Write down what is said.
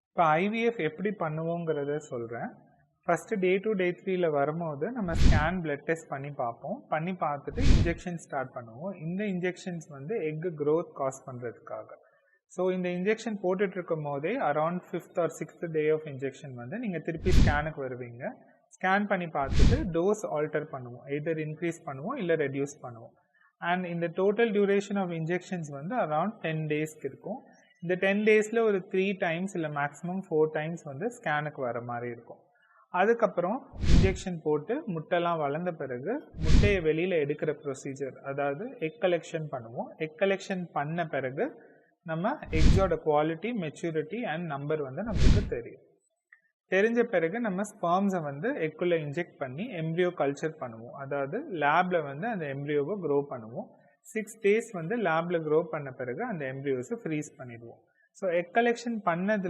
இப்போ ஐவிஎஃப் எப்படி பண்ணுவோங்கிறத சொல்கிறேன். ஃபஸ்ட்டு டே 2 டே 3ல வரும்போது நம்ம ஸ்கேன் பிளட் டெஸ்ட் பண்ணி பார்ப்போம். பண்ணி பார்த்துட்டு இன்ஜெக்ஷன் ஸ்டார்ட் பண்ணுவோம். இந்த இன்ஜெக்ஷன்ஸ் வந்து எக்கு க்ரோத் காஸ் பண்ணுறதுக்காக. ஸோ இந்த இன்ஜெக்ஷன் போட்டுட்டு இருக்கும் போதே around 5th or 6th day of injection வந்து நீங்கள் திருப்பி ஸ்கேனுக்கு வருவீங்க. ஸ்கேன் பண்ணி பார்த்துட்டு டோஸ் ஆல்டர் பண்ணுவோம். எதர் இன்க்ரீஸ் பண்ணுவோம் இல்லை ரெடியூஸ் பண்ணுவோம். அண்ட் இந்த டோட்டல் டியூரேஷன் ஆஃப் இன்ஜெக்ஷன்ஸ் வந்து அரௌண்ட் 10 டேஸ்க்கு இருக்கும். இந்த 10 டேஸில் ஒரு 3 டைம்ஸ் இல்லை மேக்ஸிமம் 4 டைம்ஸ் வந்து ஸ்கேனுக்கு வர மாதிரி இருக்கும். அதுக்கப்புறம் இன்ஜெக்ஷன் போட்டு முட்டைலாம் வளர்ந்த பிறகு முட்டையை வெளியில் எடுக்கிற ப்ரொசீஜர், அதாவது எக் கலெக்ஷன் பண்ணுவோம். எக் கலெக்ஷன் பண்ண பிறகு நம்ம எக்ஸோட குவாலிட்டி, மெச்சூரிட்டி அண்ட் நம்பர் வந்து நம்மளுக்கு தெரியும். தெரிஞ்ச பிறகு நம்ம ஸ்பெர்ம்ஸை வந்து எக்குள்ளே இன்ஜெக்ட் பண்ணி எம்ப்ரியோ கல்ச்சர் பண்ணுவோம். அதாவது லேபில் வந்து அந்த எம்ப்ரியோவை க்ரோ பண்ணுவோம். 6 டேஸ் வந்து லேபில் க்ரோ பண்ண பிறகு அந்த எம்ப்ரியோஸை ஃப்ரீஸ் பண்ணிடுவோம். ஸோ எக் கலெக்ஷன் பண்ணதில்